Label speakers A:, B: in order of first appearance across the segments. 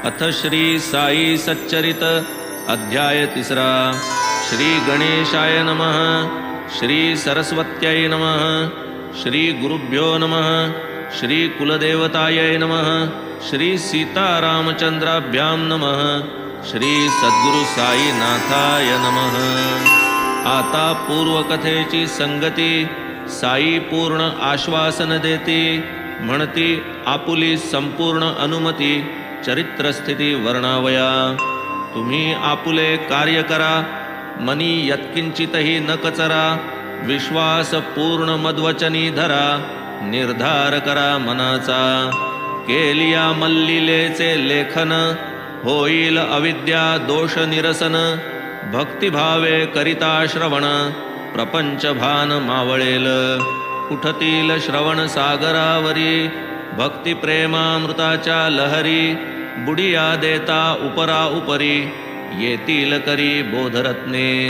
A: अथ श्री साई सच्चरित अध्याय 3. श्री गणेशाय नमः. श्री सरस्वत्यै नमः. श्री गुरुभ्यो नमः. श्री कुलदेवतायै नमः. श्री सीतारामचंद्राभ्यां नमः. श्री सद्गुरु साईनाथाय नमः. आता पूर्वकथेची संगती. साई पूर्ण आश्वासन देती. म्हणती आपुली संपूर्ण अनुमती. चरित्रस्थिती वर्णावया. तुम्ही आपुले कार्य करा. मनी यत्किंचितही न कचरा. विश्वास पूर्ण मद्वचनी धरा. निर्धार करा मनाचा. केलिया मल्लिलेचे लेखन. होईल अविद्या दोष निरसन. भक्तिभावे करिता श्रवण. प्रपंच भान मावळेल. उठतील श्रवण सागरावरी. भक्ती प्रेमामृताच्या लहरी. बुडिया देता उपरा उपरी. येतील करी बोधरत्ने.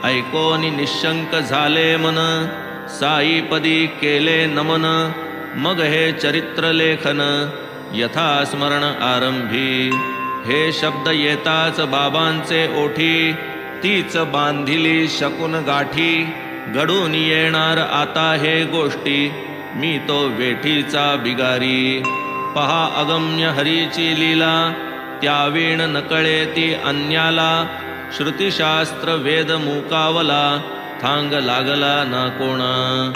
A: ऐकोनी निशंक झाले मन. साईपदी केले नमन. मग हे चरित्र लेखन. यथा स्मरण आरंभी. हे शब्द येताच बाबांचे ओठी. तीच बांधिली शकुन गाठी. घडून येणार आता हे गोष्टी. मी तो वेठीचा बिगारी. पहा अगम्य हरीची लीला. त्यावीण नकळे ती अन्याला. श्रुतिशास्त्र वेद मुकावला. थांग लागला ना कोणा.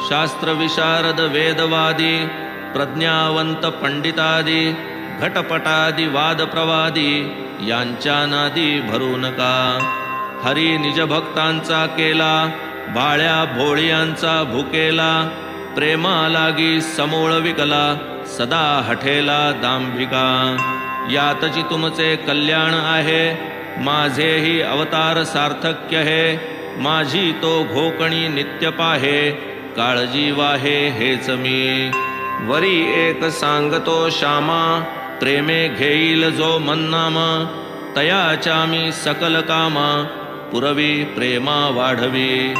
A: शास्त्र विशारद वेदवादी. प्रज्ञावंत पंडितादी. घटपटादी वादप्रवादी. यांच्या नादी भरू नका. हरी निजभक्तांचा केला. भाळ्या भोळियांचा भुकेला. प्रेमा लागी समूळ विकला. सदा हठेला दांभिका. यातची तुमचे कल्याण आहे. माझेही अवतार सार्थक्य हे. माझी तो घोकणी नित्य पाहे. काळजी वाहे हेच मी. वरी एक सांगतो श्यामा. प्रेमे घेईल जो मन्नामा. तयाच्या मी सकल कामा. पुरवी प्रेमा वाढवी.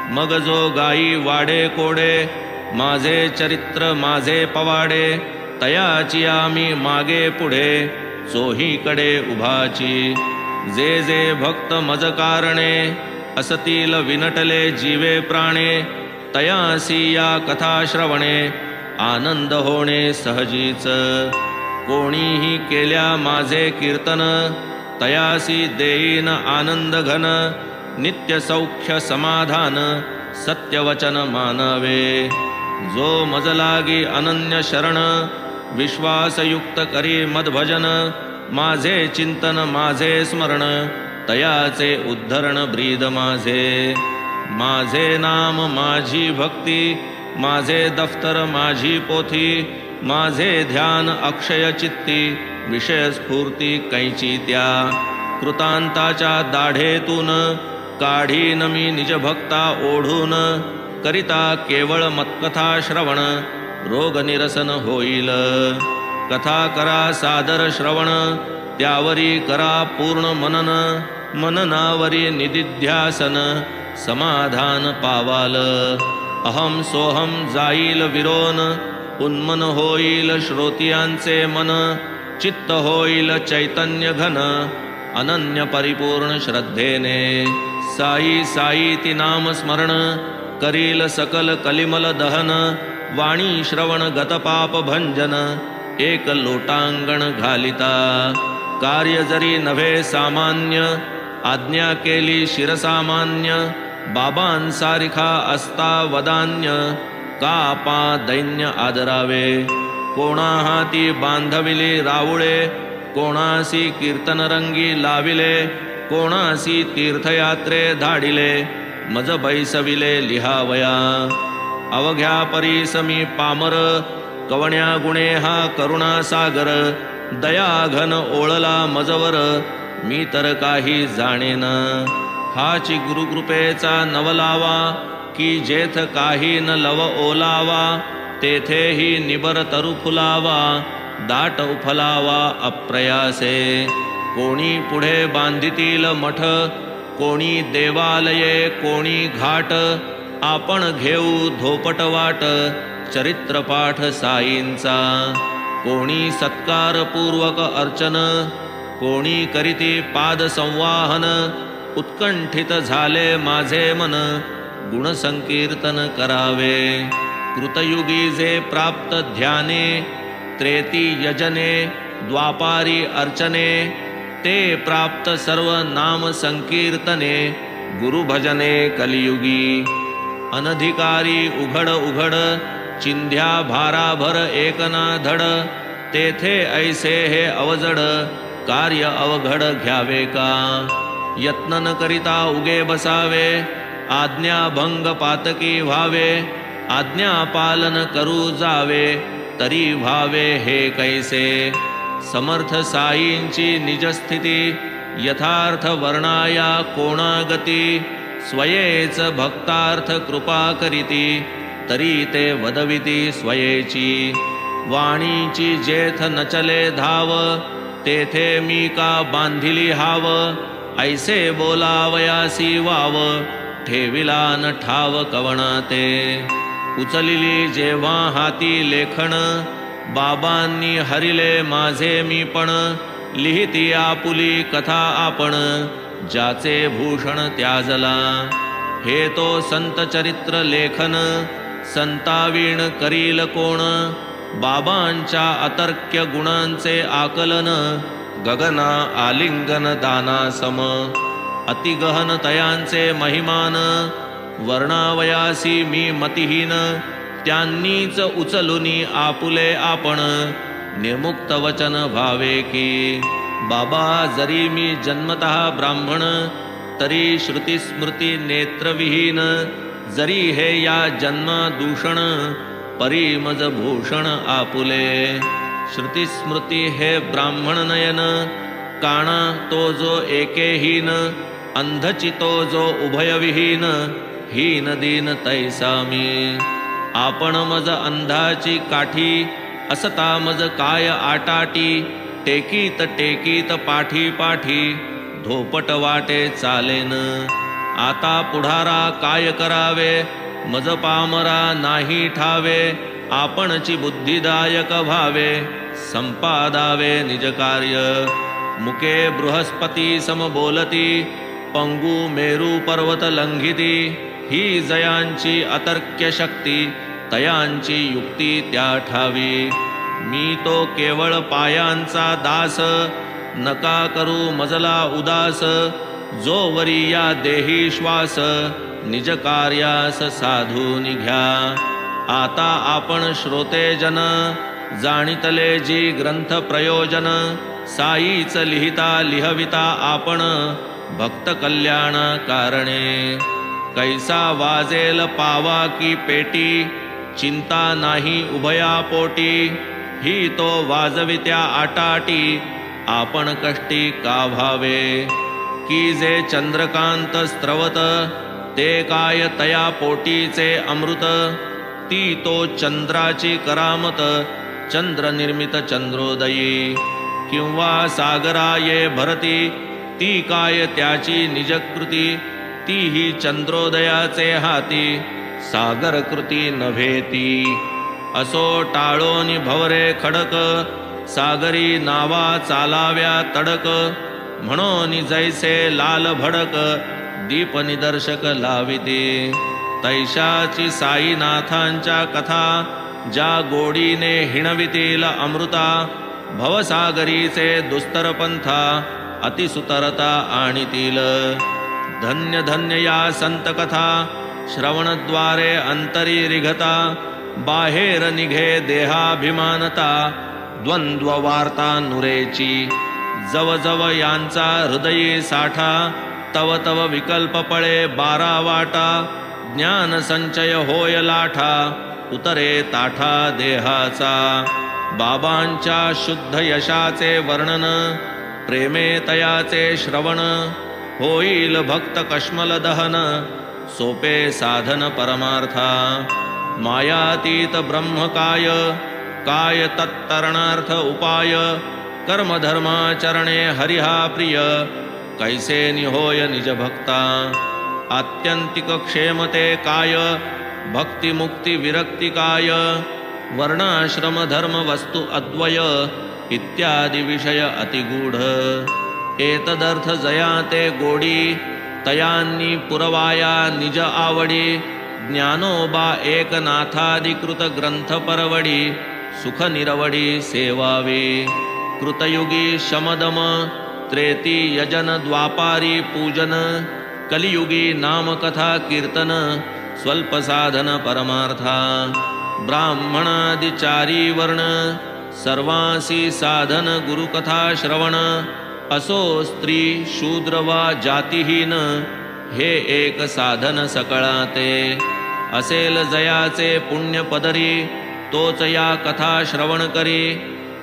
A: मग जो गाई वाडे कोडे. माझे चरित्र माझे पवाडे. तयाची आम्ही मागे पुढे. चोहीकडे उभाची. जे जे भक्त मज कारणे. असतील विनटले जीवे प्राणे. तयासी या कथा श्रवणे. आनंद होणे सहजीच. कोणीही केल्या माझे कीर्तन. तयासी देईन आनंद घन. नित्य सौख्य समाधान. सत्यवचन मानवे. जो मज लागी अनन्य शरण. विश्वासयुक्त करी मदभजन. माझे चिंतन माझे स्मरण. तयाचे उद्धरण ब्रीद माझे. माझे नाम माझी भक्ती. माझे दफ्तर माझी पोथी. माझे ध्यान अक्षय चित्ती. विषय स्फूर्ती कैची त्या. कृतांताच्या दाढेतून. काढीन मी निज भक्ता ओढून. करिता केवळ मत्कथा श्रवण. रोग निरसन होईल. कथा करा सादर श्रवण. त्यावरी करा पूर्ण मनन. मननावरी निदिध्यासन. समाधान पावाल. अहम सोहम जाईल विरोन. उन्मन होईल श्रोतियांचे मन. चित्त होईल चैतन्य घन. अनन्य परिपूर्ण श्रद्धेने. साई साई ती नाम स्मरण. करील सकल कलिमल दहन. वाणी श्रवण गतपाप भंजन. एक लोटांगण घालिता. कार्य जरी नव्हे सामान्य. आज्ञा केली शिरसामान्य. बाबांसारिखा असता वदान्य. का आपा दैन्य आदरावे. कोणा हाती बांधविले रावुळे. कोणासी कीर्तनरंगी लाविले. कोणासी तीर्थयात्रे धाडिले. मज बैसविले लिहावया. अवघ्या परीसमी पामर. कवण्या गुणे हा करुणा सागर. दयाघन ओळला मजवर. मी तर काही जाणेन. हाची गुरुकृपेचा नवलावा. की जेथ काही न लव ओलावा. तेथेही निबर तरु फुलावा. दाट उफलावा अप्रयासे. कोणी पुढे बांधितील मठ. कोणी देवालये कोणी घाट. आपण घेऊ धोपटवाट. चरित्रपाठ साईंचा. कोणी सत्कारपूर्वक अर्चन, कोणी करीती पाद संवाहन, उत्कंठित झाले माझे मन, गुणसंकीर्तन करावे. कृतयुगी जे प्राप्त ध्याने, त्रेती यजने, द्वापारी अर्चने, ते प्राप्त सर्व नाम संकीर्तने, गुरुभजने कलियुगी. अनधिकारी उघड उघड, चिंध्या भाराभर एकना धड, तेथे ऐसे हे अवजड, कार्य अवघड घ्यावे का. यत्न न करिता उगे बसावे, आज्ञाभंग पातकी व्हावे, आज्ञा पालन करू जावे, तरी व्हावे हे कैसे. समर्थ साईंची निजस्थिती, यथार्थ वर्णाया कोणागती, स्वयेच भक्तार्थ कृपा करीती, तरी ते वदविती स्वयेची. वाणीची जेथ न चले धाव, तेथे मी का बांधिली हाव, ऐसे बोलावयासी वाव, ठेविला न ठाव कवणा ते. उचलिली जेव्हा हाती लेखन, बाबांनी हरिले माझे मी पण, लिहिती आपुली कथा आपण, ज्याचे भूषण त्याजला. हे तो संत चरित्र लेखन, संतावीण करील कोण, बाबांच्या अतर्क्य गुणांचे आकलन, गगना आलिंगन दाना सम. अतिगहन तयांचे महिमान, वर्णावयासी मी मतिहीन, त्यांनीच उचलुनी आपुले आपण, निर्मुक्त वचन भावे की. बाबा जरी मी जन्मतः ब्राह्मण, तरी श्रुती स्मृती नेत्रविहीन, जरी हे या जन्मा दूषण, परी मज भूषण आपुले. श्रुती स्मृती हे ब्राह्मण नयन, काणा तो जो एकेहीन, अंधचितो जो उभयविहीन, हीन दीन तैसा मी. आपण मज अंधाची काठी, असता मज काय आटाटी, टेकीत टेकीत पाठी पाठी, धोपट वाटे चालेन. आता पुढारा काय करावे, मज पामरा नाही ठावे, आपणची बुद्धिदायक भावे, संपादावे निज कार्य. मुके बृहस्पती सम बोलती, पंगू मेरू पर्वत लंघिती, ही जयांची अतर्क्य शक्ती, तयांची युक्ती त्या ठावी. मी तो केवळ पायांचा दास, नका करू मजला उदास, जो वरी या देही श्वास, निज कार्यास साधून घ्या. आता आपण श्रोते जन, जाणितले जी ग्रंथ प्रयोजन, साईच लिहिता लिहविता आपण, भक्त कल्याण कारणे. कैसा वाजेल पावा की पेटी, चिंता नाही उभया पोटी, ही तो वाजवित्या आटाटी, आपण कष्टी का भावे. की जे चंद्रकांत स्त्रवत, ते काय तया पोटीचे अमृत, ती तो चंद्राची करामत, चंद्र निर्मित चंद्रोदयी. किंवा सागरा ये भरती, ती काय त्याची निजकृती, ती ही चंद्रोदयाचे हाती, सागर कृती नव्हेती. असो टाळोनी भवरे खडक, सागरी नावा चालाव्या तडक, म्हणून जैसे लाल भडक, दीप निदर्शक लाविते. तैशाची साईनाथांच्या कथा, ज्या गोडीने हिणवितील अमृता, भवसागरीचे दुस्तर पंथा, अतिसुतरता आणीतील. धन्य धन्य या संत कथा, श्रवणद्वारे अंतरी रिघता, बाहेर निघे देहाभिमानता, द्वंद्व वार्ता नुरेची. जव जव यांचा हृदयी साठा, तव तव विकल्प पळे 12 वाटा, ज्ञान संचय होय लाठा, उतरे ताठा देहाचा. बाबांच्या शुद्ध यशाचे वर्णन, प्रेमे तयाचे श्रवण, होईल भक्त कश्मल दहन, सोपे साधन परमार्था. मायातीत ब्रह्मकाय, काय तत्तरणार्थ उपाय, कर्मधर्माचरणे हरिहा प्रिय, कैसे निहोय निज भक्ता. आत्यंतिक क्षेमते काय, भक्तिमुक्ती विरक्ती काय, वर्णाश्रम धर्म वस्तु अद्वय इत्यादी विषय अतिगूढ एतदर्थ जया ते गोडी तयांनी पुरवाया निज आवडी ज्ञानोबा एकनाथाधिकृत ग्रंथ परवडी सुख निरवडी सेवावे कृतयुगी शमदम त्रेती यजन द्वापारी पूजन कलियुगी नामकथा कीर्तन स्वल्प साधन परमार्था ब्राह्मणादिचारी वर्ण सर्वांसी साधन गुरुकथा श्रवण असो स्त्री शूद्र वा जातिहीन हे एक साधन सकळाते असेल जयाचे पुण्य पदरी तोच या कथा श्रवण करी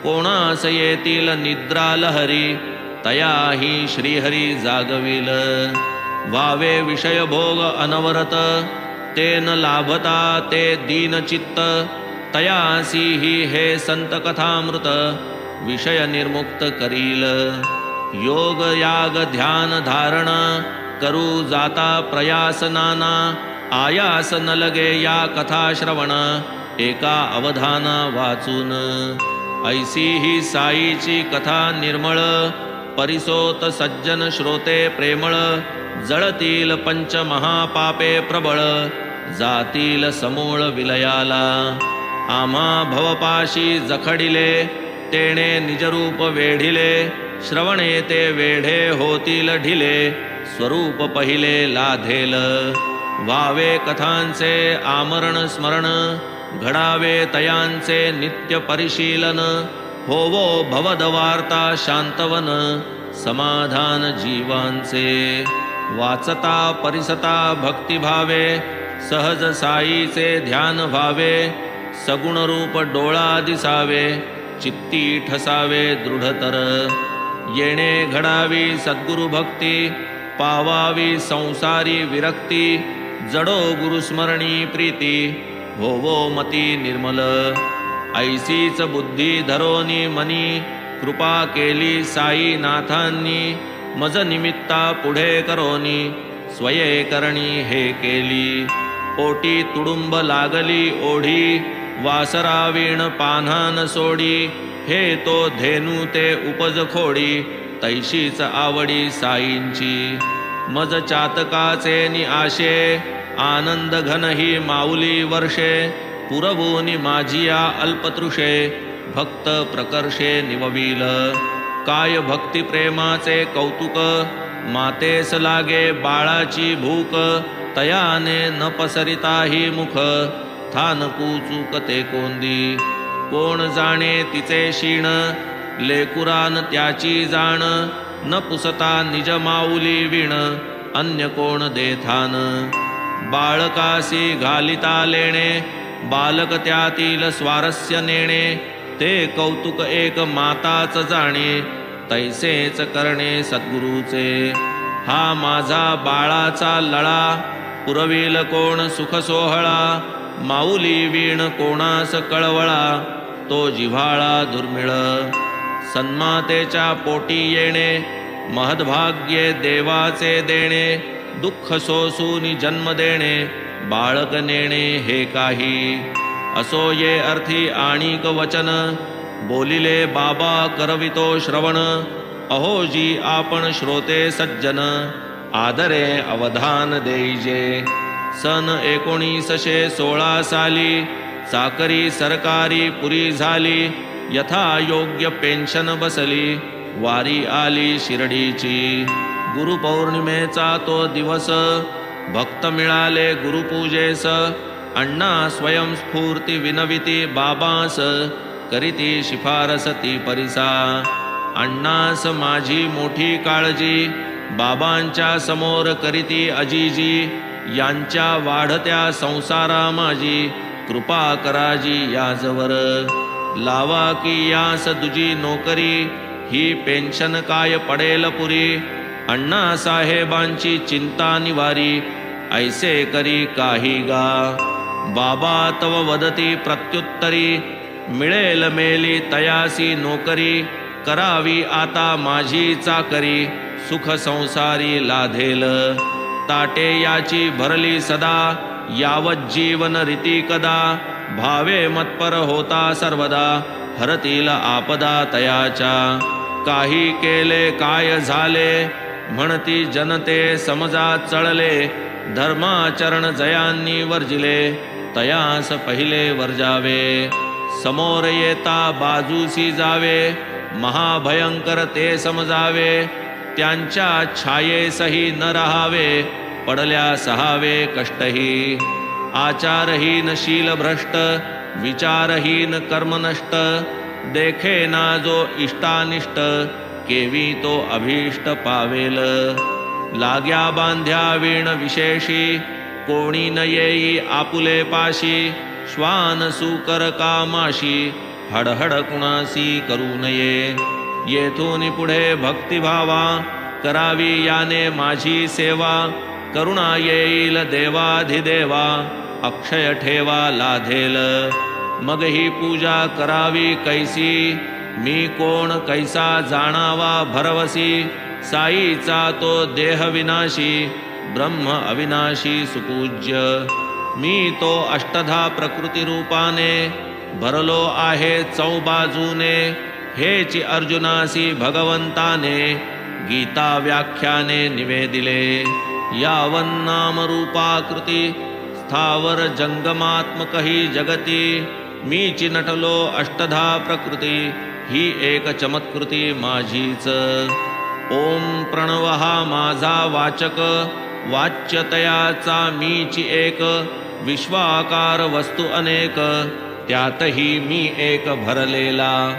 A: कोणास येतील निद्रा लहरी तयाही श्रीहरी जागविल वावे विषय भोग अनवरत तेन लाभता ते दीनचित्त तयासी ही हे संत कथामृत विषय निर्मुक्त करील योग याग ध्यान धारण करू जाता प्रयास नाना आयास न लगे या कथा श्रवण एका अवधाना वाचून ऐसी ही साईची कथा निर्मळ परिसोत सज्जन श्रोते प्रेमळ जळतील पंच महापापे प्रबळ जातील समूळ विलयाला आम्हा भवपाशी जखडिले तेणे निजरूप वेढिले श्रवणे ते वेढे होतील ढिले स्वरूप पहिले लाधेल वावे कथांचे आमरण स्मरण घडावे तयांचे नित्य परिशीलन होवो भवदवार्ता शांतवन समाधान जीवांचे वाचता परिसता भक्तिभावे सहज साईचे ध्यान व्हावे सगुण रूप डोळा दिसावे चित्ती ठसावे दृढतर येणे घडावी सद्गुरु भक्ती पावावी संसारी विरक्ती जडो गुरुस्मरणी प्रीती होवो मती निर्मल ऐसीच बुद्धी धरोनी मनी कृपा केली साई नाथांनी मज निमित्ता पुढे करोनी स्वये करणी हे केली ओटी तुडुंब लागली ओढी वासरा वीण पान्हान सोडी हे तो धेनू ते उपज खोडी तैशीच आवडी साईंची मज चातकाचे नि आशे आनंद घन ही माऊली वर्षे पुरवूनी माझिया अल्पतृषे भक्त प्रकर्षे निवविल काय भक्ती प्रेमाचे कौतुक मातेस लागे बाळाची भूक तयाने न पसरिताही मुख थान चूकते कोंदी कोण जाणे तिचे शीण लेकुरान त्याची जाण न पुसता निज माऊली विण अन्य कोण देथान बाळकासी घालिता लेणे बालक त्यातील स्वारस्य नेणे ते कौतुक एक माताच जाणे तैसेच करणे सद्गुरूचे हा माझा बाळाचा लळा पुरविल कोण सुख सोहळा माऊली वीण कोणास कळवळा तो जिव्हाळा दुर्मिळ सन्मातेच्या पोटी येणे महद्भाग्ये देवाचे देणे दुःख सोसूनी जन्म देणे बाळक नेणे हे काही असो ये अर्थी आणिक वचन बोलिले बाबा करवितो श्रवण अहो जी आपण श्रोते सज्जन आदरे अवधान देईजे सन 1916 साली चाकरी सरकारी पुरी झाली यथा योग्य पेन्शन बसली वारी आली शिर्डीची गुरुपौर्णिमेचा तो दिवस भक्त मिळाले गुरुपूजेस अण्णा स्वयंस्फूर्ती विनविती बाबास करीती शिफारस ती परिसा अण्णास माझी मोठी काळजी बाबांच्या समोर करीती अजीजी यांच्या वाढत्या संसारा माझी कृपा कराजी याजवर लावा की यास दुजी नोकरी ही पेन्शन काय पडेल पुरी अण्णा साहेबांची चिंता निवारी ऐसे करी काही गा बाबा तव वदती प्रत्युत्तरी मिळेल मेली तयासी नोकरी करावी आता माझी चाकरी सुख संसारी लाधेल ताटे याची भरली सदा यावत जीवन रीती कदा भावे मतपर होता सर्वदा, हरतील आपदा तयाच्या. काही केले काय झाले, म्हणती जनते समजा चळले. धर्माचरण जयांनी वर्जिले, तयास पहिले वर्जावे. समोर येता बाजूसी जावे, महाभयंकर ते समजावे. त्यांच्या छायेसही न रहावे, पडल्या सहावे कष्टही. आचारहीन शील भ्रष्ट, विचारहीन कर्मनष्ट. देखे ना जो इष्टानिष्ट, केवी तो अभीष्ट पावेल. लाग्या बांध्या वीण विशेषी, कोणी न येई आपुले पाशी. श्वान सुकर कामाशी, हडहड कुणासी करू नये. येथून पुढे भक्तिभावा, करावी याने माझी सेवा. करुणा येईल देवाधिदेवा, अक्षय ठेवा लाधेल. मग ही पूजा करावी कैसी, मी कोण कैसा जाणावा भरवसी. साईचा तो देह विनाशी, ब्रह्म अविनाशी सुपूज्य. मी तो अष्टधा प्रकृती रूपाने, भरलो आहे चौबाजूने. हेची अर्जुनासी भगवंताने, गीता व्याख्याने निवेदिले. यावन्नाम रूपाकृती, स्थावर जंगमात्मकही जगती. मीची नटलो अष्टधा प्रकृती, ही एक चमत्कृती माझीच. ओम प्रणव हा माझा वाचक, वाच्यतयाचा मीची एक. विश्वाकार वस्तू अनेक, त्यातही मी एक भरलेला.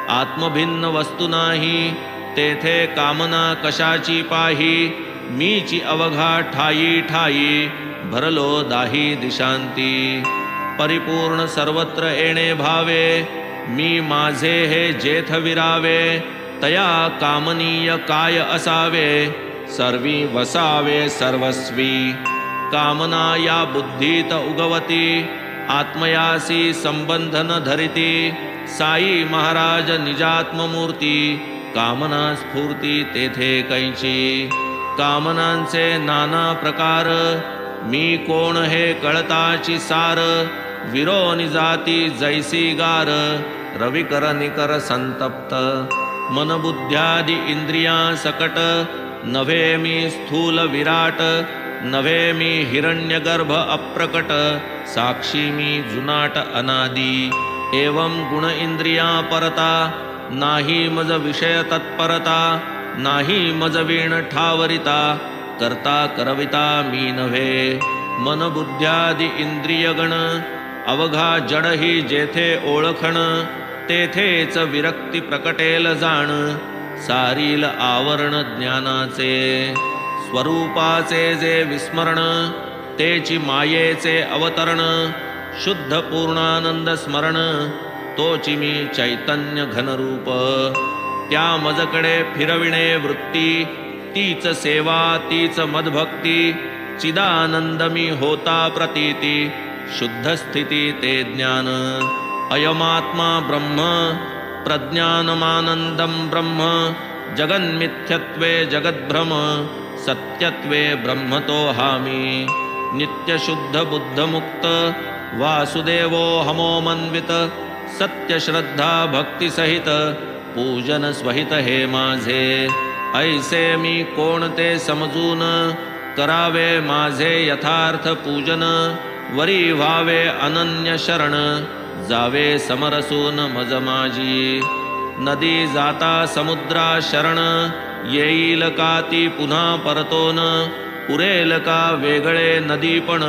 A: आत्मभिन्न वस्तू नाही, तेथे कामना कशाची पाही. मीची अवघा ठायी ठायी, भरलो दाही दिशांती. परिपूर्ण सर्वत्र येणे भावे, मी माझे हे जेथ विरावे. तया कामनीय काय असावे, सर्वी वसावे सर्वस्वी. कामना या बुद्धीत उगवती, आत्मयासी संबंधन धरिती. साई महाराज निजात्ममूर्ती, कामना स्फूर्ती तेथे कैची. कामनांचे नाना प्रकार, मी कोण हे कळताची सार. विरोनी जाती जैसी गार, रविकर निकर संतप्त. मनबुद्ध्यादि इंद्रिया सकट, नव्हे मी स्थूल विराट. नव्हे मी हिरण्यगर्भ अप्रकट, साक्षी मी जुनाट अनादी. एवं गुण इंद्रिया परता, नाही मज विषय तत्परता. नाही मज वीण ठावरिता, करता करविता मी नव्हे. मन बुद्ध्यादि इंद्रियगण, अवघा जड ही जेथे ओळखण. तेथेच विरक्ती प्रकटेल जाण, सारील आवरण ज्ञानाचे. स्वरूपाचे जे विस्मरण, तेची मायेचे अवतरण. शुद्ध पूर्णानंद स्मरण, तोची मी चैतन्य घनरूप. त्या मजकडे फिरविणे वृत्ती, तीच सेवा तीच मदभक्ती. चिदानंद मी होता प्रतीती, शुद्ध स्थिती ते ज्ञान. अयमात्मा ब्रह्म, प्रज्ञानमानंदं ब्रह्म. जगन्मिथ्यत्वे जगद्भ्रम, सत्यत्वे ब्रह्मतो हामी. नित्यशुद्ध बुद्धमुक्त, वासुदेवो हमोमन्वित. सत्यश्रद्धा भक्तिसहित, पूजन स्वहित हे माझे. ऐसे मी कोणते समजून, करावे माझे यथार्थ पूजन. वरी व्हावे अनन्य शरण, जावे समरसून मज माझी. नदी जाता समुद्रा शरण, येईल का ती पुन्हा परतोन. पुरेल का वेगळे नदीपण,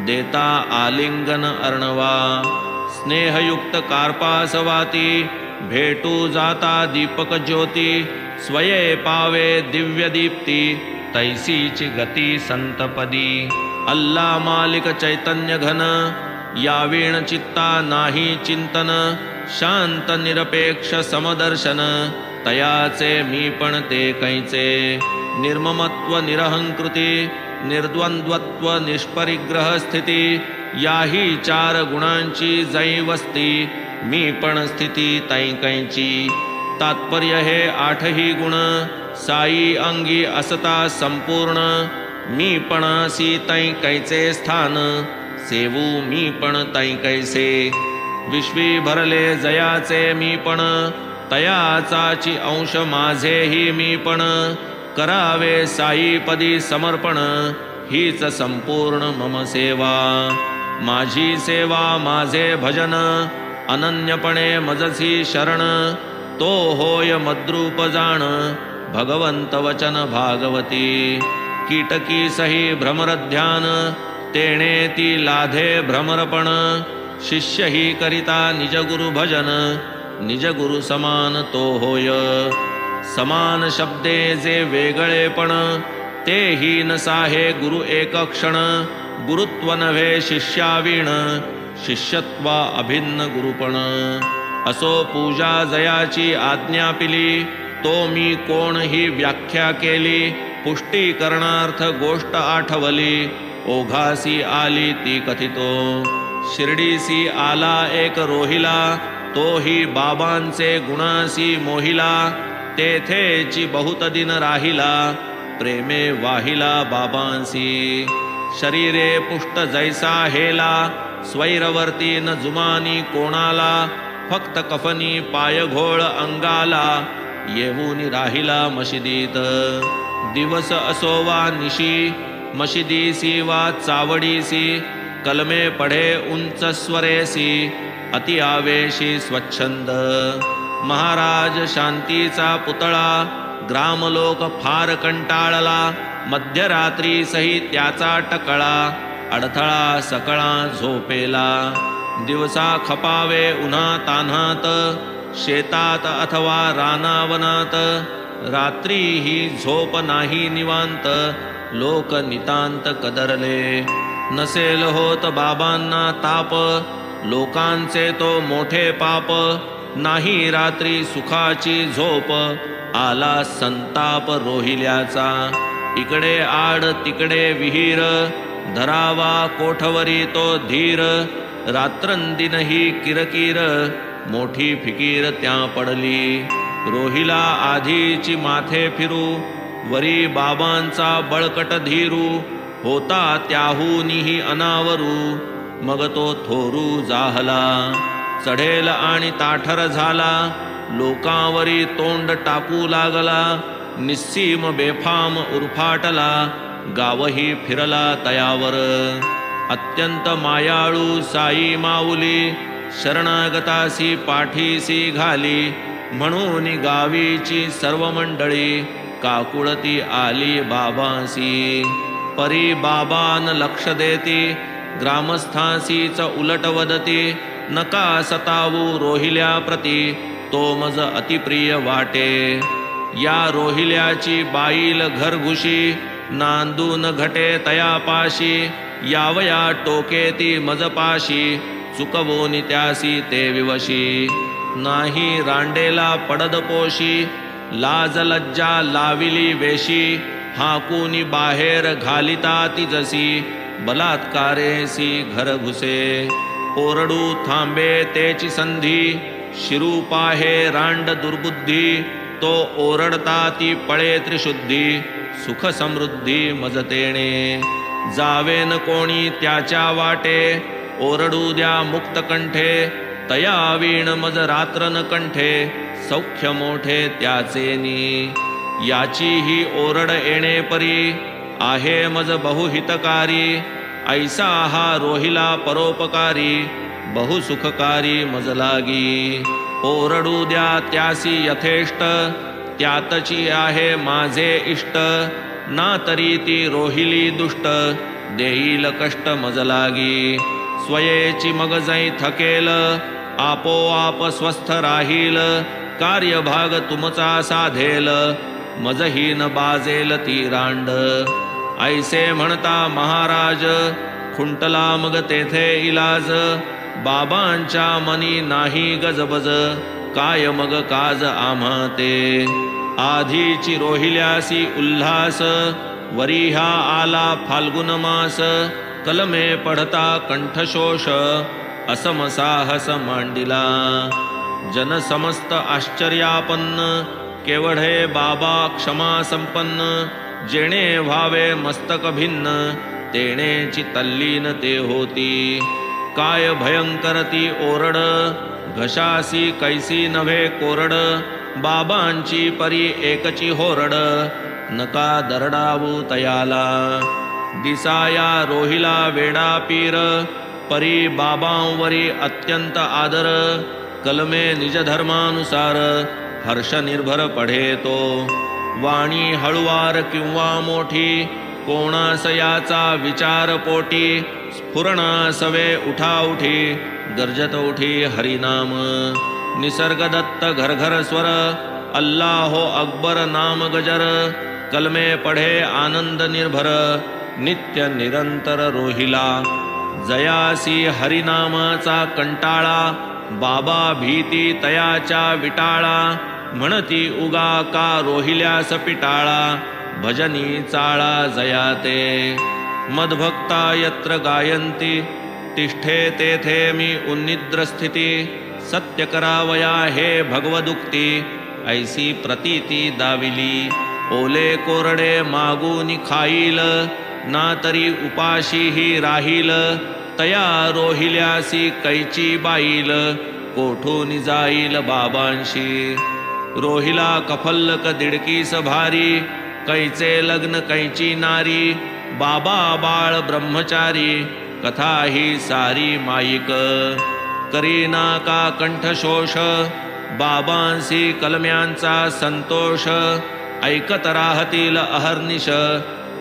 A: देता आलिंगन अर्णवा. स्नेहयुक्त कार्पासवाती, भेटू जाता दीपक ज्योती. स्वये पावे दिव्य दीप्ती, तैसीची गती संतपदी. अल्ला मालिक चैतन्य घन, यावीण चित्ता नाही चिंतन. शांत निरपेक्ष समदर्शन, तयाचे मी पण ते कैचे. निर्ममत्व निरहंकृती, निर्द्वंद्वत्व निष्परिग्रह स्थिती. याही चार गुणांची जै वस्ती, मी पण स्थिती तै कैची. तात्पर्य हे आठही गुण, साई अंगी असता संपूर्ण. मी पणासी तै कैचे स्थान, सेवू मी पण तै कैसे. विश्वी भरले जयाचे मी पण, तयाचाची अंश माझेही मी पण. करावे साईपदी समर्पण, हीच संपूर्ण मम सेवा. माझी सेवा माझे भजन, अनन्यपणे मजसी शरण. तो होय मद्रूप जाण, भगवंत वचन भागवती. कीटकी सही भ्रमर ध्यान, तेणे ती लाधे भ्रमरपण. शिष्य ही करिता निज गुरु भजन, निज गुरु समान तो होय. समान शब्दे जे वेगळेपण, तेही न साहे गुरु एक क्षण. गुरुत्व नव्हे शिष्यावीण, शिष्यत्वा अभिन्न गुरुपण. असो पूजा जयाची आज्ञा पिली, तो मी कोण ही व्याख्या केली. पुष्टीकरणार्थ गोष्ट आठवली, ओघासी आली ती कथितो. शिर्डीसी आला एक रोहिला, तोही बाबांचे गुणासी मोहिला. तेथेची बहुत दिन राहिला, प्रेमे वाहिला बाबांसी. शरीरे पुष्ट जैसा हेला, स्वैरवर्ती न जुमानी कोणाला. फक्त कफनी पाय घोळ अंगाला, येऊनी राहिला मशिदीत. दिवस असो वा निशी, मशिदीसी वा चावडीसी. कलमे पढे उंच स्वरेसी, अति आवेशी स्वच्छंद. महाराज शांतीचा पुतळा, ग्रामलोक फार कंटाळला. मध्यरात्री सही त्याचा टकळा, अडथळा सकळा झोपेला. दिवसा खपावे उन्हा तान्हात, शेतात अथवा रानावनात. रात्री ही झोप नाही निवांत, लोक नितांत कदरले. नसेल होत बाबांना ताप, लोकांचे तो मोठे पाप. नाही रात्री सुखाची झोप, आला संताप रोहिल्याचा. इकडे आड तिकडे विहीर, धरावा कोठवरी तो धीर. रात्रंदिनही किरकिर, मोठी फिकीर त्या पडली. रोहिला आधीची माथे फिरू, वरी बाबांचा बळकट धीरू. होता त्याहूनही अनावरू, मग तो थोरू जाहला. चढेल आणि ताठर झाला, लोकांवरी तोंड टाकू लागला. निस्सीम बेफाम उरफाटला, गावही फिरला तयावर. अत्यंत मायाळू साई माऊली, शरणागतासी पाठीसी घाली. म्हणून गावीची सर्व मंडळी, काकुळती आली बाबांसी. परी बाबान लक्ष देती, ग्रामस्थांसीच उलट वदती. नका सतावू रोहिल्या प्रती, तो मज अतिप्रिय वाटे. या रोहिल्याची बाईल घरघुशी, नांदून घटे तयापाशी. यावया टोकेती मजपाशी, चुकवोनी त्यासी ते विवशी. नाही रांडेला पडद पोशी, लाज लज्जा लाविली वेशी. हाकूनी बाहेर घालिता ती जसी, बलात्कारेसी घर घुसे. ओरडू थांबे तेची संधी, शिरू पाहे रांड दुर्बुद्धी. तो ओरडता ती पळे त्रिशुद्धी, सुख समृद्धी मजतेणे. जावेन कोणी त्याच्या वाटे, ओरडू द्या मुक्त कंठे. तया वीण मज रात्रन कंठे, सौख्य मोठे त्याचेनी. याची ही ओरड येणे परी, आहे मज बहुहितकारी. ऐसा हा रोहिला परोपकारी, बहुसुखकारी मज लागी. ओरडू द्या त्यासी यथेष्ट, त्यातची आहे माझे इष्ट. ना तरी ती रोहिली दुष्ट, देईल कष्ट मज लागी. स्वयेची मग जै थकेल, आपोआप स्वस्थ राहील. कार्यभाग तुमचा साधेल, मजहीन बाजेल ती रांड. ऐसे म्हणता महाराज, खुंटला मग तेथे इलाज. बाबांच्या मनी नाही गजबज, काय मग काज आम्हा ते. आधीची रोहिल्यासी उल्हास, वरी हा आला फाल्गुन मास. कलमे पढता कंठशोष, असम साहस मांडिला. जन समस्त आश्चर्यापन्न, केवढे बाबा क्षमा संपन्न. जेणे व्हावे मस्तक भिन्न, तेणेची तल्लीन ते होती. काय भयंकर ती ओरड, घशासी कैसी नव्हे कोरड, बाबांची परी एकची होरड, नका दरडावू तयाला. दिसाया रोहिला वेडा पीर, परी बाबांवरी अत्यंत आदर, कलमे निज धर्मानुसार, हर्ष निर्भर पढे तो. वाणी हळुवार किंवा मोठी, कोणास याचा विचार पोटी, स्फुरणासवे उठाउठी, गर्जत उठी हरिनाम. निसर्गदत्त घरघर स्वर, अल्लाहो अकबर नाम गजर, कलमे पढे आनंद निर्भर, नित्य निरंतर रोहिला. जयासी हरिनामाचा कंटाळा, बाबा भीती तयाच्या विटाळा, म्हणती उगा का रोहिल्यास पिटाळा, भजनी चाळा जयाते. मदभक्ता यत्र गायंती, तिष्ठे तेथे मी उन्निद्र स्थिती, सत्य करावया हे भगवदुक्ती, ऐसी प्रतीती दाविली. ओले कोरडे मागून खाईल, ना तरी उपाशीही राहील, तया रोहिल्यासी कैची बाईल, कोठून जाईल बाबांशी. रोहिला कफल्लक दिडकीस भारी, कैचे लग्न कैची नारी, बाबा बाळ ब्रह्मचारी, कथा ही सारी माईक. करीना का कंठशोष, बाबांसी कलम्यांचा संतोष, ऐकत राहतील अहर्निश,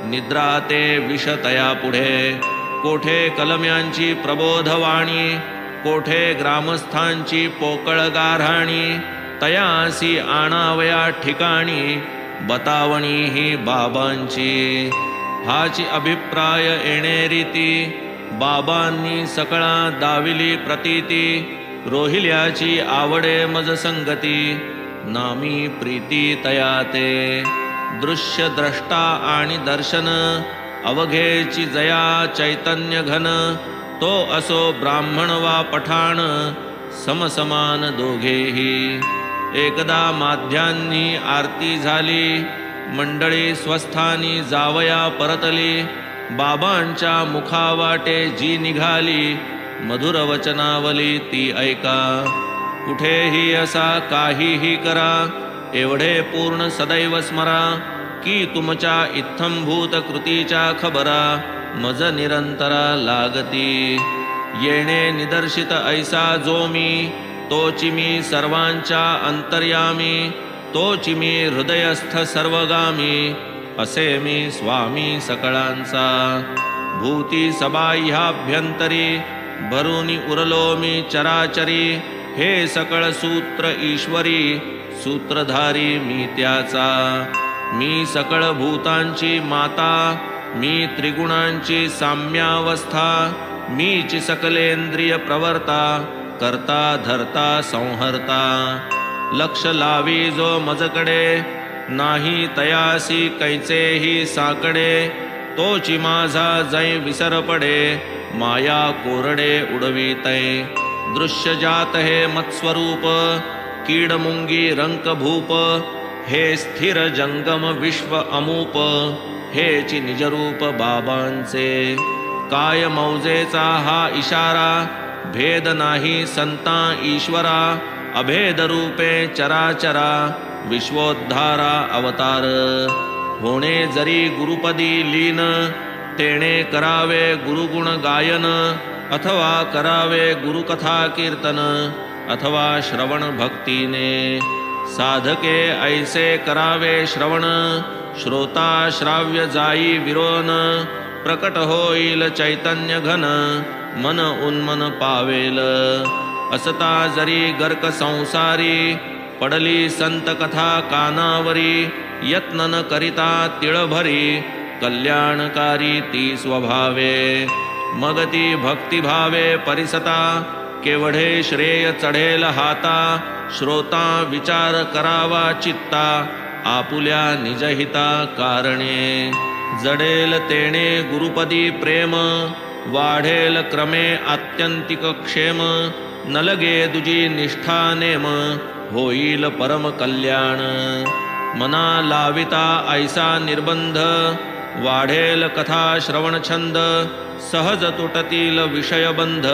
A: निद्रा ते विष तया पुढे. कोठे कलम्यांची प्रबोधवाणी, कोठे ग्रामस्थांची पोकळ गाऱ्हाणी, तयासी आणावया ठिकाणी, बतावणी ही बाबांची. हाची अभिप्राय येणे रीती, बाबांनी सकळा दाविली प्रतीती, रोहिल्याची आवडे मज संगती, नामी प्रीती तयाते. दृश्य द्रष्टा आणि दर्शन, अवघेची जया चैतन्य घन, तो असो ब्राह्मण वा पठाण, समसमान दोघेही. एकदा माध्यांनी आरती झाली, मंडळी स्वस्थानी जावया परतली, बाबांच्या मुखावाटे जी निघाली, मधुर वचनावली ती ऐका. कुठेही असा काहीही करा, एवढे पूर्ण सदैव स्मरा, की तुमच्या इत्थंभूत कृतीच्या खबरा, मज निरंतरा लागती. येणे निदर्शित ऐसा जो मी, तोची मी सर्वांच्या अंतर्यामी, तोची मी हृदयस्थ सर्वगामी, असे मी स्वामी सकळांचा. भूती सबाह्याभ्यंतरी, भरूनी उरलो मी चराचरी, हे सकळ सूत्र ईश्वरी, सूत्रधारी मी त्याचा. मी सकळ भूतांची माता, मी त्रिगुणांची साम्यावस्था, मीची सकलेंद्रिय प्रवर्ता, करता धरता संहर्ता. लक्ष लावी जो मजकडे, नाही तयासी कैचेही साकडे, तोची माझा जै विसर पडे, माया कोरडे उडवितै. दृश्य जात हे मत्स्वरूप, कीड मुंगी रंक भूप, हे स्थिर जंगम विश्व अमूप, हेची निजरूप बाबांचे. काय मौजेचा हा इशारा, भेद नाही संता ईश्वरा, अभेद रूपे चराचरा, विश्वोद्धारा अवतार. होणे जरी गुरुपदी लीन, तेणे करावे गुरुगुण गायन, अथवा करावे गुरुकथा कीर्तन, अथवा श्रवण भक्तीने. साधके ऐसे करावे श्रवण, श्रोता श्राव्य जाई विरोन, प्रकट होईल चैतन्य घन, मन उन्मन पावेल. असता जरी गर्क संसारी, पडली संत कथा कानावरी, यत्न न करिता तिळभरी, कल्याणकारी ती स्वभावे. मग ती भक्तिभावे परिसता, केवढे श्रेय चढेल हाता, श्रोता विचार करावा चित्ता, आपुल्या निजहिता कारणे. जडेल तेणे गुरुपदी प्रेम, वाढेल क्रमे आत्यंतिक क्षेम, न लगे दुजी निष्ठा नेम, होईल परम कल्याण. मना लाविता ऐसा निर्बंध, वाढेल कथा श्रवण छंद, सहज तुटतील विषयबंध,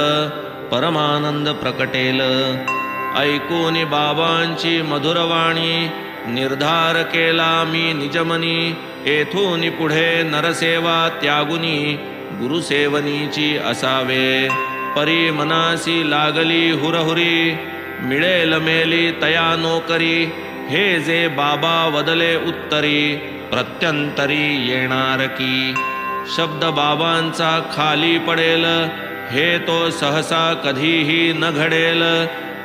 A: परमानंद प्रकटेल. ऐकूनी बाबांची मधुरवाणी, निर्धार केला मी निजमनी. येथून पुढे नरसेवा त्यागुनी, गुरुसेवनीची असावे. परी मनासी लागली हुरहुरी, मिळेल मेली तया नोकरी. हे जे बाबा वदले उत्तरी, प्रत्यंतरी येणार की. शब्द बाबांचा खाली पडेल, हे तो सहसा कधीही न घडेल.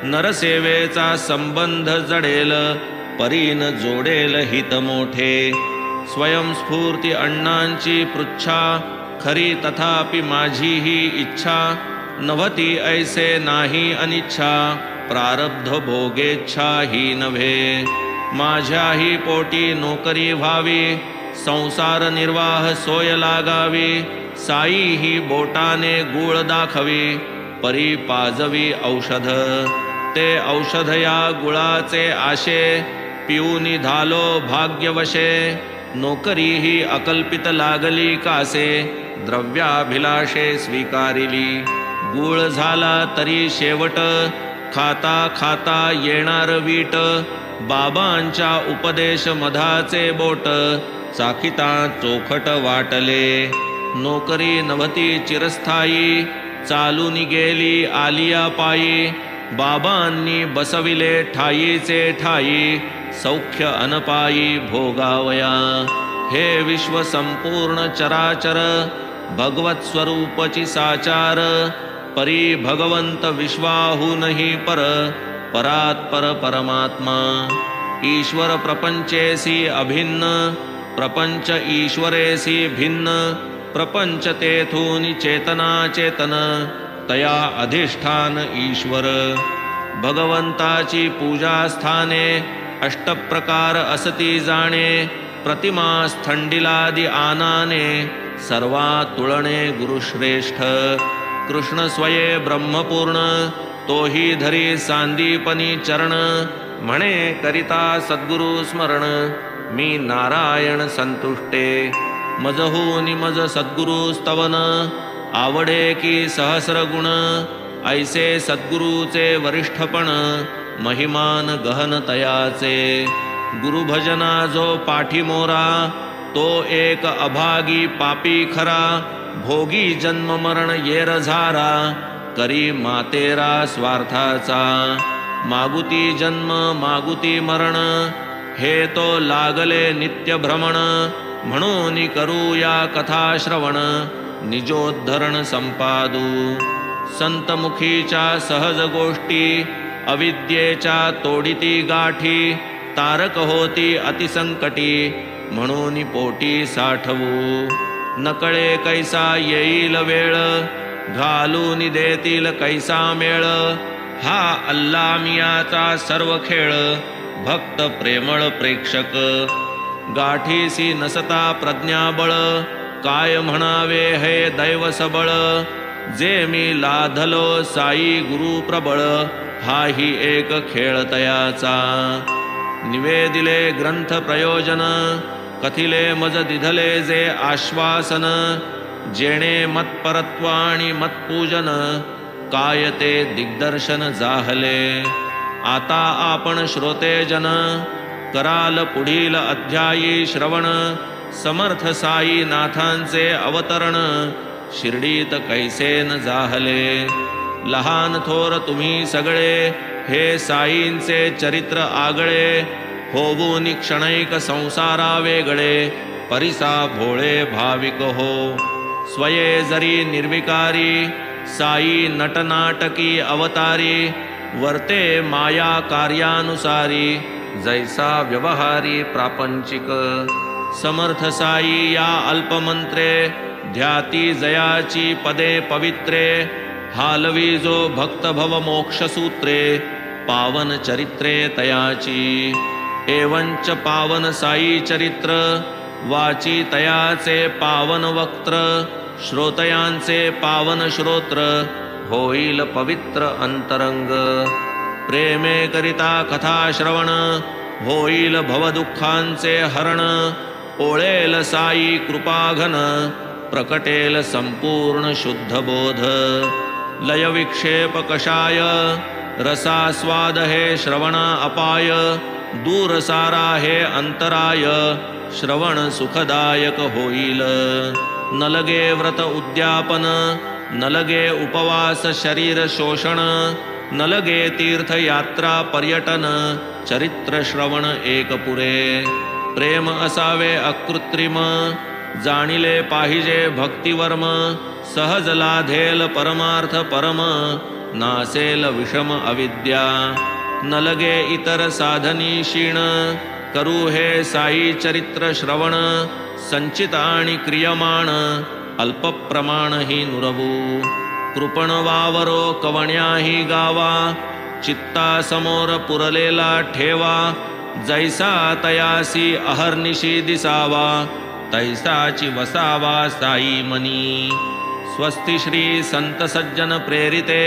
A: नरसेवेचा संबंध जडेल, परीन जोडेल हित मोठे. स्वयंस्फूर्ती अण्णांची पृच्छा, खरी तथापि माझी ही इच्छा. नव्हती ऐसे नाही अनिच्छा, प्रारब्ध भोगेच्छा ही नव्हे. माझ्याही पोटी नोकरी व्हावी, संसार निर्वाह सोय लागावी. साई ही बोटाने गूळ दाखवी, परी पाजवी औषध. ते औषध या गुळाचे आशे, पिऊनी धालो भाग्यवशे. नोकरी ही अकल्पित लागली कासे, द्रव्याभिलाषे स्वीकारिली. गूळ झाला तरी शेवट, खाता खाता येणार वीट. बाबांच्या उपदेश मधाचे बोट, चाकिता चोखट वाटले. नोकरी नव्हती चिरस्थायी, चालून गेली आलिया पायी. बाबांनी बसविले ठायीचे ठायी, सौख्य अनपायी भोगावया. हे विश्व संपूर्ण चराचर, भगवत स्वरूपची साचार. परी भगवंत विश्वाहूनही पर, परात्पर परमात्मा. ईश्वर प्रपंचेसी अभिन्न, प्रपंच ईश्वरेसी भिन्न. प्रपंच तेथून चेतना चेतन, तया अधिष्ठान ईश्वर. भगवंताची पूजा स्थाने, अष्टप्रकार असती जाणे. प्रतिमा स्थंडिलादि आनाने, सर्वा तुळणे गुरुश्रेष्ठ. कृष्ण स्वये ब्रह्मपूर्ण, तोही धरी सांदीपनी चरण. म्हणे करिता सद्गुरु स्मरण, मी नारायण संतुष्टे. मजहूनि मज सद्गुरु स्तवन, आवडे की सहस्र गुण. ऐसे सद्गुरूचे वरिष्ठपण, महिमान गहन तयाचे. गुरुभजना जो पाठीमोरा, तो एक अभागी पापी खरा. भोगी जन्म मरण येर झारा, करी मातेरा स्वार्थाचा. मागुती जन्म मागुती मरण, हे तो लागले नित्य भ्रमण. म्हणून करूया कथा श्रवण, निजोद्धरण संपादू. संतमुखीच्या सहज गोष्टी, अविद्येच्या तोडिती गाठी. तारक होती अतिसंकटी, म्हणून पोटी साठवू. नकळे कैसा येईल वेळ, घालून देतील कैसा मेळ. हा अल्ला मियाचा सर्व खेळ, भक्त प्रेमळ प्रेक्षक. गाठीसी नसता प्रज्ञाबळ, काय म्हणावे हे दैव सबळ. जे मी लाधलो साई गुरु प्रबळ, हाही एक खेळ तयाचा. निवेदिले ग्रंथ प्रयोजन, कथिले मज दिधले जे आश्वासन. जेणे मत्परत्वाणी मत्पूजन, काय ते दिग्दर्शन जाहले. आता आपण श्रोतेजन, कराल पुढील अध्यायी श्रवण. समर्थ साई नाथांचे अवतरण, शिर्डीत कैसे न जाहले. लहान थोर तुम्ही सगळे, हे साईंचे चरित्र आगळे. होवून क्षणैक संसारा वेगळे, परिसा भोळे भाविक हो. स्वये जरी निर्विकारी, साई नटनाटकी अवतारी. वर्ते माया कार्यानुसारी, जैसा व्यवहारी प्रापंचिक. समर्थ साई या अल्पमंत्रे, ध्याती जयाची पदे पवित्रे. हालवी जो भक्त भव मोक्षसूत्रे, पावन चरित्रे तयाची. एवंच पावन साई चरित्र, वाची तयाचे पावन वक्त्र. श्रोतयांचे पावन श्रोत्र, होईल पवित्र अंतरंग. प्रेमे करिता कथा श्रवण, होईल भवदुःखांचे हरण. ओळेल साई कृपाघन प्रकटेल संपूर्ण शुद्ध बोध लय विक्षेप कषाय रसास्वाद हे श्रवण अपाय दूर सारा हे अंतराय श्रवण सुखदायक होईल न लगे व्रत उद्यापन न लगे उपवास शरीर शोषण न लगे तीर्थयात्रा पर्यटन चरित्र श्रवण एक पुरे प्रेम असावे अकृत्रिम जाणिले पाहिजे भक्तिवर्म सहज लाधेल परमार्थ परम नासेल विषम अविद्या न लगे इतर साधनी क्षीण करू हे साई चरित्र श्रवण संचित आणि क्रियमाण अल्प प्रमाण ही नुरवू कृपण वावरो कवण्याही गावा चित्ता समोर पुरलेला ठेवा जैसा तयासी अहर्निशी दिसावा तैसाची वसावा साई मनी स्वस्ति श्री संत सज्जन प्रेरिते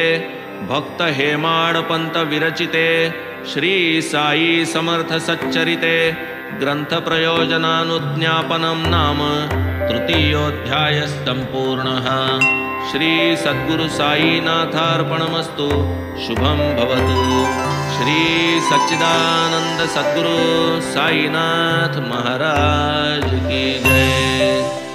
A: भक्त हेमाड पंत विरचिते श्री साई समर्थ सच्चरिते ग्रंथ प्रयोजनानुज्ञापनं नाम तृतीयोऽध्याय संपूर्णः श्री सद्गुरु साईनाथार्पणमस्तु शुभं भवतु श्री सच्चिदानंद सद्गुरु साईनाथ महाराज की जय।